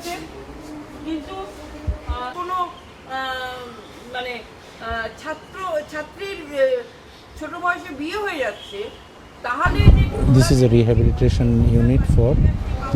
হয়েছে, কিন্তু কোনো মানে ছাত্রীর ছোট বয়সে বিয়ে হয়ে যাচ্ছে, তাহলে This is a rehabilitation unit for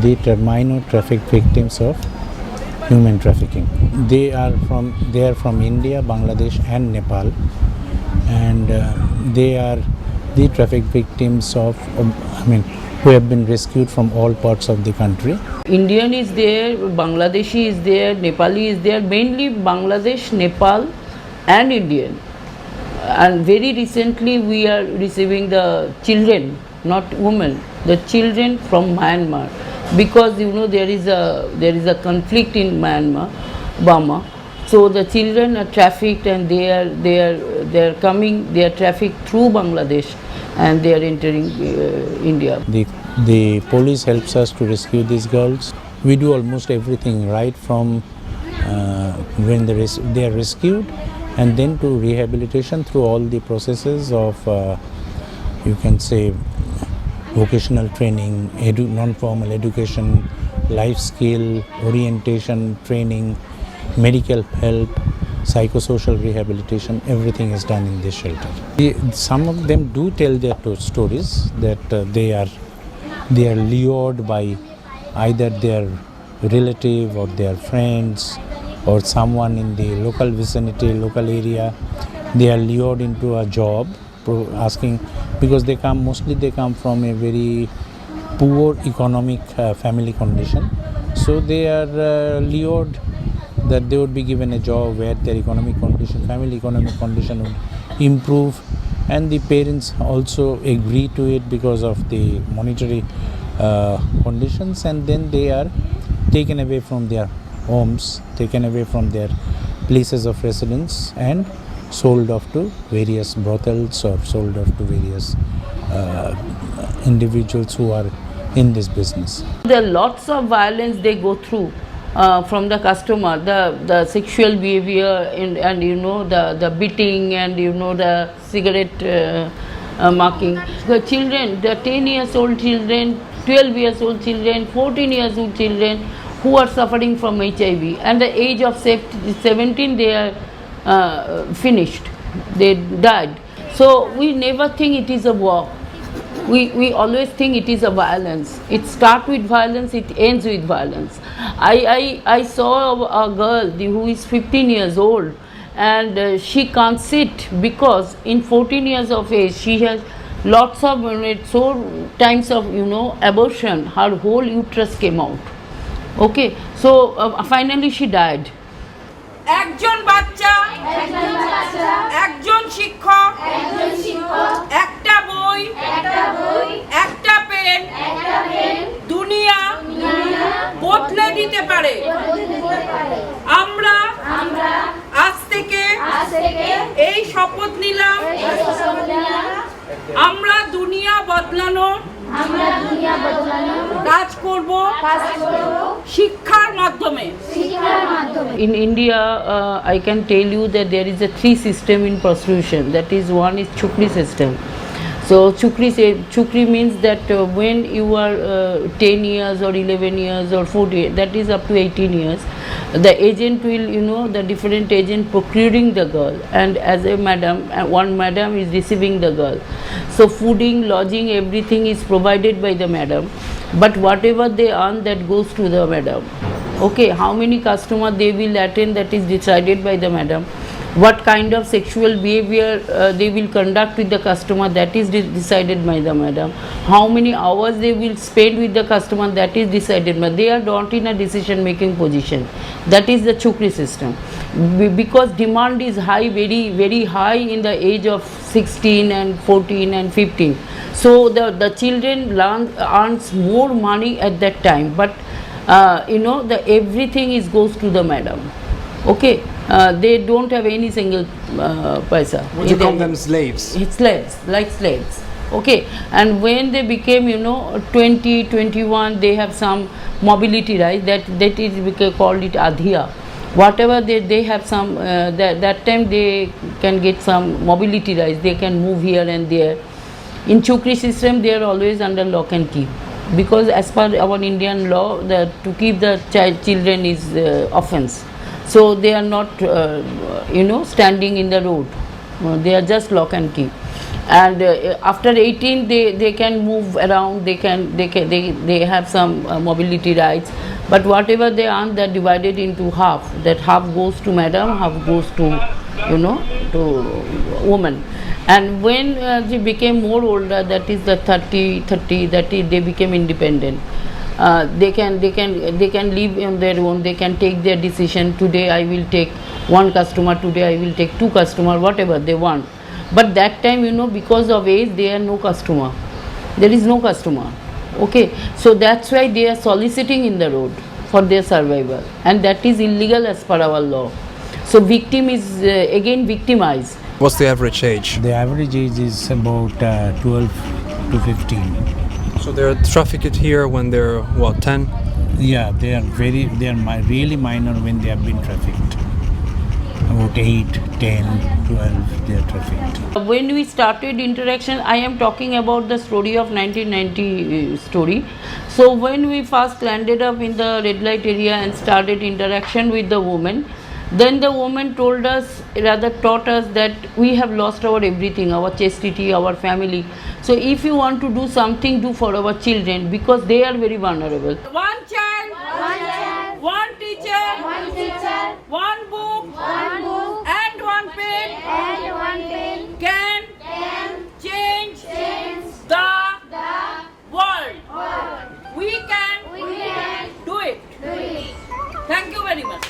the minor traffic victims of human trafficking. They are from India, Bangladesh and Nepal, and they are the traffic victims of who have been rescued from all parts of the country. Indian is there, Bangladeshi is there, Nepali is there, mainly Bangladesh, Nepal and Indian. And very recently we are receiving the children, not women, the children from Myanmar, because there is a conflict in Myanmar, Burma. So the children are trafficked and they are coming, they are trafficked through Bangladesh and they are entering India. The police helps us to rescue these girls. We do almost everything, right from when they are rescued and then to rehabilitation through all the processes of you can say vocational training, non-formal education, life skill, orientation training, medical help, psychosocial rehabilitation, everything is done in this shelter. Some of them do tell their stories that they are lured by either their relative or their friends or someone in the local vicinity, local area. They are lured into a job asking, because they come from a very poor economic family condition, so they are lured that they would be given a job where their family economic condition would improve, and the parents also agree to it because of the monetary conditions, and then they are taken away from their homes, taken away from their places of residence and sold off to various brothels or sold off to various individuals who are in this business. There are lots of violence they go through from the customer, the sexual behavior and the beating and the cigarette marking. The children, the 10 years old children, 12 years old children, 14 years old children who are suffering from HIV, and the age of 17 they are finished, they died. So we never think it is a war. We always think it is a violence. It starts with violence, it ends with violence. I saw a girl who is 15 years old, and she can't sit because in 14 years of age she has lots of times of abortion. Her whole uterus came out. Okay, so finally she died. একজন বাচ্চা, একজন শিক্ষক, একটা বই, একটা pen দুনিয়া বদলে দিতে পারে। আমরা আজ থেকে এই শপথ নিলাম, আমরা দুনিয়া বদলানোর কাজ করব শিক্ষার মাধ্যমে। In India, I can tell you that there is a 3 system in prostitution. That is, one is chukri system. So chukri means that when you are 10 years or 11 years or 14, that is up to 18 years, the agent will, the different agent procuring the girl, and as a madam, one madam is receiving the girl. So fooding, lodging, everything is provided by the madam, but whatever they earn, that goes to the madam. Okay, how many customers they will attend, that is decided by the madam. What kind of sexual behavior they will conduct with the customer, that is decided by the madam. How many hours they will spend with the customer, that is decided by. They are not in a decision making position. That is the chukri system. Because demand is high, very very high in the age of 16 and 14 and 15. So the children earns more money at that time, but everything goes to the madam. Okay, they don't have any single paisa. Would you call them slaves? Slaves, like slaves. Okay, and when they became 20, 21, they have some mobility right, that is, we can call it adhiya. Whatever they have some that time they can get some mobility rights, they can move here and there. In chukri system they are always under lock and key. because as per our Indian law, to keep the children is offence. So they are not, standing in the road. They are just lock and key. And after 18, they can move around. They have some mobility rights. But whatever they earn, they are divided into half. That half goes to madam, half goes to woman. And when they became more older, that is the 30, that is, they became independent. They can live on their own. They can take their decision. Today I will take one customer. Today I will take two customer. Whatever they want. But that time, because of age, there are no customer. There is no customer. Okay, so that's why they are soliciting in the road for their survival, and that is illegal as per our law. So victim is again victimized. What's the average age? The average age is about 12 to 15. So they're trafficked here when they're, 10? Yeah, they are really minor when they have been trafficked. About 8, 10, 12, they are trafficked. When we started interaction, I am talking about the story of 1990 story. So when we first landed up in the red light area and started interaction with the woman, then the woman taught us that we have lost our everything, our chastity, our family. So if you want to do something, do for our children, because they are very vulnerable. One child, one teacher, one book, and one pen, can change the world. We can do it. Thank you very much.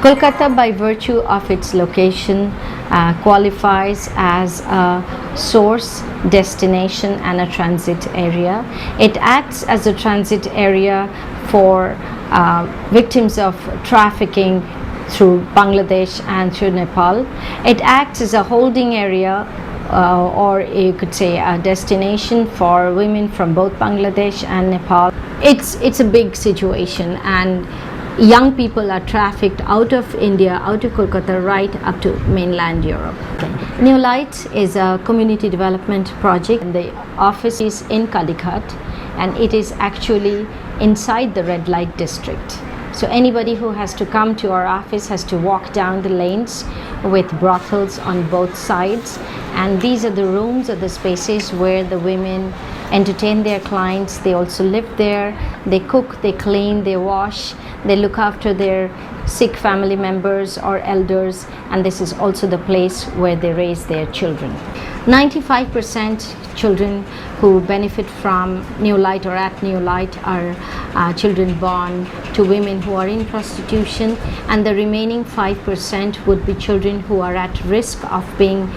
Kolkata, by virtue of its location, qualifies as a source, destination and a transit area. It acts as a transit area for victims of trafficking through Bangladesh and through Nepal. It acts as a holding area or you could say a destination for women from both Bangladesh and Nepal. It's a big situation, and young people are trafficked out of India, out of Kolkata, right up to mainland Europe. New Light is a community development project, and the office is in Kalighat, and it is actually inside the red light district. So anybody who has to come to our office has to walk down the lanes with brothels on both sides, and these are the rooms or the spaces where the women entertain their clients. They also live there. They cook, they clean, they wash, they look after their sick family members or elders, and this is also the place where they raise their children. 95% children who benefit from New Light or at New Light are children born to women who are in prostitution, and the remaining 5% would be children who are at risk of being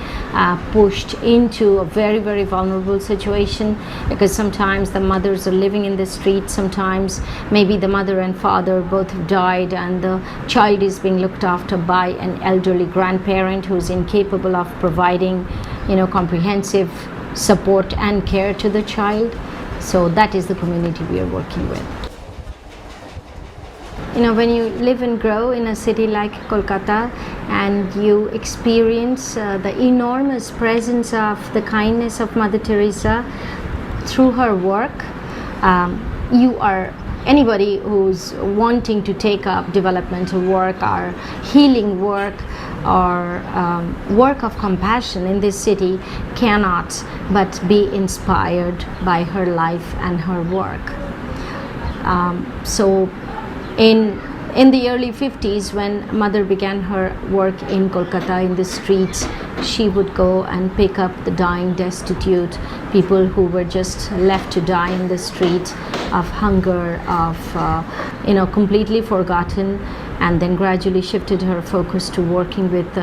pushed into a very, very vulnerable situation, because sometimes the mothers are living in the street, sometimes maybe the mother and father both have died and the child is being looked after by an elderly grandparent who is incapable of providing comprehensive support and care to the child. So that is the community we are working with. When you live and grow in a city like Kolkata and you experience the enormous presence of the kindness of Mother Teresa through her work, anybody who's wanting to take up developmental work or healing work or work of compassion in this city cannot but be inspired by her life and her work. So in the early 50s, when Mother began her work in Kolkata in the streets, she would go and pick up the dying, destitute people who were just left to die in the street of hunger, of completely forgotten, and then gradually shifted her focus to working with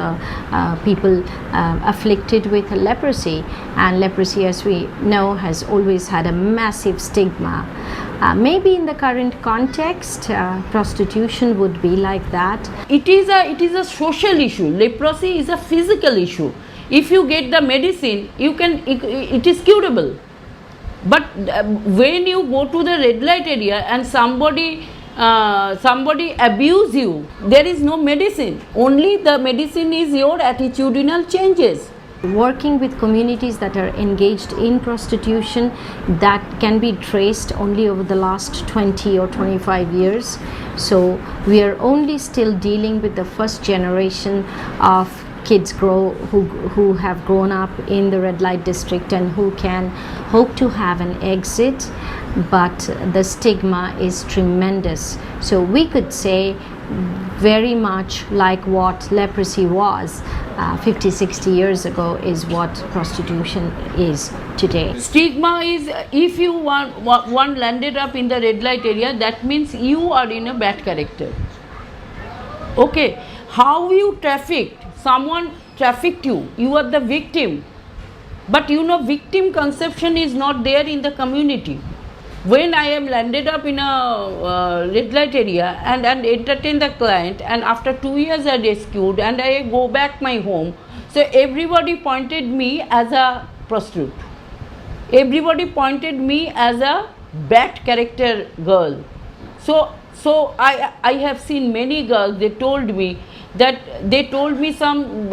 people afflicted with leprosy. And leprosy, as we know, has always had a massive stigma. Maybe in the current context, prostitution would be like that. It is a social issue. Leprosy is a physical issue. If you get the medicine, it is curable. But when you go to the red light area and somebody abuse you, there is no medicine. Only the medicine is your attitudinal changes. Working with communities that are engaged in prostitution, that can be traced only over the last 20 or 25 years. So we are only still dealing with the first generation of kids who have grown up in the red light district and who can hope to have an exit, but the stigma is tremendous. So we could say very much like what leprosy was 50-60 years ago is what prostitution is today. Stigma is, if you one landed up in the red light area, that means you are in a bad character. Okay, how you trafficked, someone trafficked you, you are the victim. But victim conception is not there in the community. When I am landed up in a red light area and entertain the client, and after 2 years I rescued and I go back my home, so everybody pointed me as a prostitute. Everybody pointed me as a bad character girl. So I have seen many girls, they told me some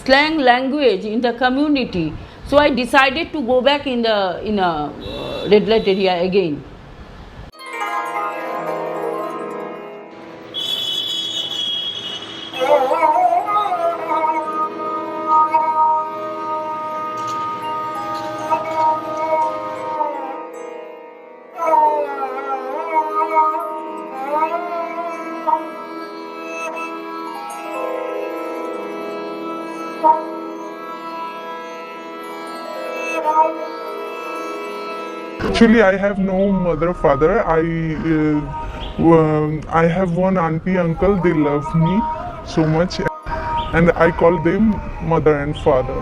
slang language in the community. So I decided to go back in a red light area again. Actually, I have no mother, father. I have one auntie, uncle. They love me so much, and I call them mother and father.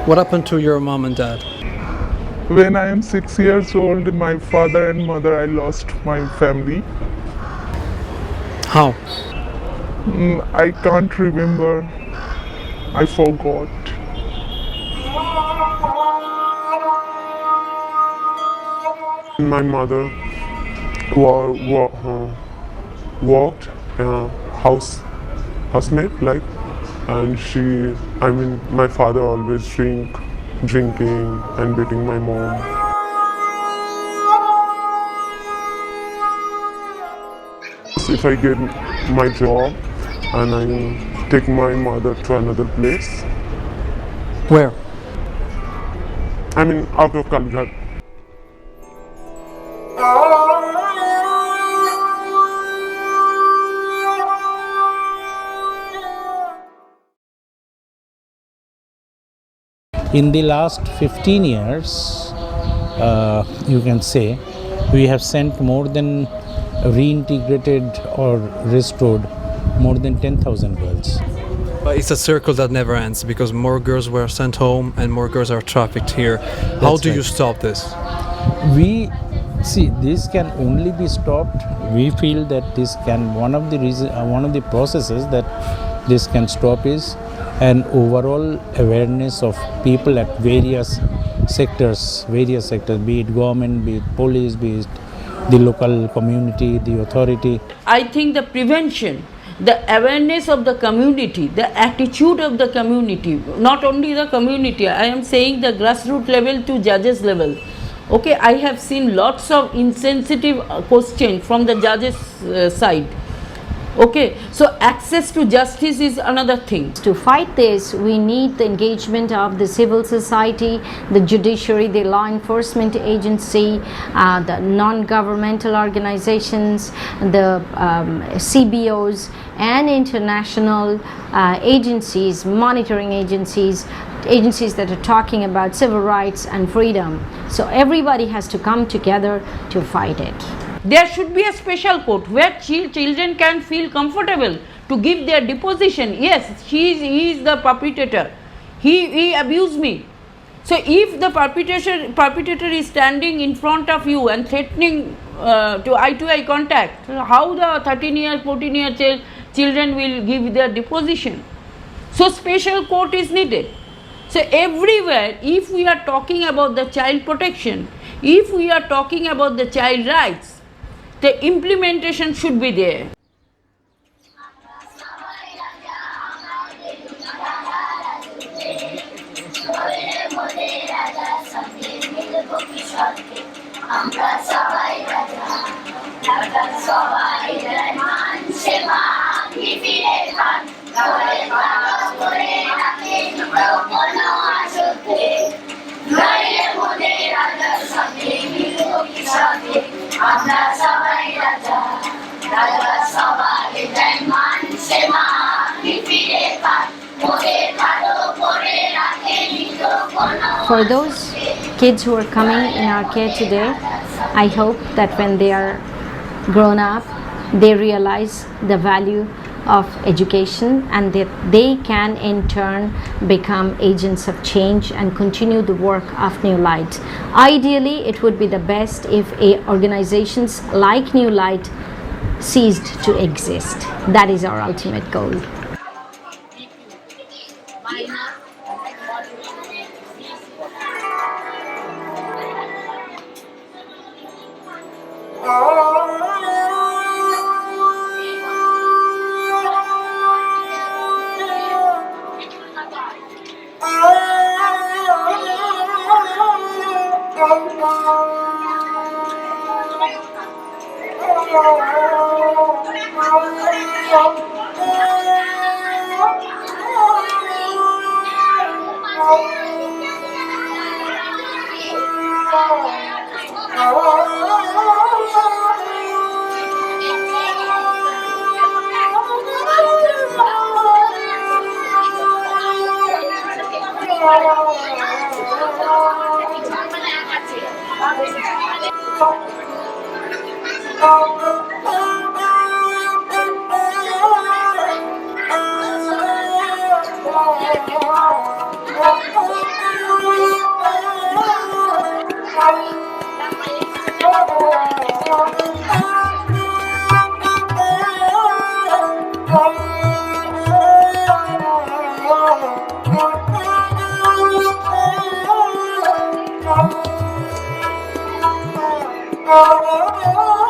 What happened to your mom and dad? When I am 6 years old, my father and mother, I lost my family. How? I can't remember. I forgot. My mother worked housemaid, like, and my father always drinking and beating my mom. if I get my job and I take my mother to another place. Where? I mean, out of Kalighat. In the last 15 years, you can say, we have sent more than reintegrated or restored more than 10,000 girls. But it's a circle that never ends because more girls were sent home and more girls are trafficked here. How That's do you right. stop this? We see this can only be stopped. We feel that this can one of the processes that this can stop is an overall awareness of people at various sectors, be it government, be it police, be it the local community, the authority. I think the prevention, the awareness of the community, the attitude of the community, not only the community, I am saying the grassroots level to judges level. Okay, I have seen lots of insensitive questions from the judges side. Okay, so access to justice is another thing. To fight this, we need the engagement of the civil society, the judiciary, the law enforcement agency, the non-governmental organizations, the CBOs, and international agencies, monitoring agencies that are talking about civil rights and freedom. So everybody has to come together to fight it. There should be a special court where children can feel comfortable to give their deposition. Yes, he is the perpetrator. He abused me. So if the perpetrator is standing in front of you and threatening to eye contact, how the 13-year, 14-year children will give their deposition? So special court is needed. So everywhere, if we are talking about the child protection, if we are talking about the child rights, the implementation should be there. For those kids who are coming in our care today, I hope that when they are grown up, they realize the value of education and that they can in turn become agents of change and continue the work of New Light. Ideally, it would be the best if organizations like New Light ceased to exist. That is our ultimate goal. Oh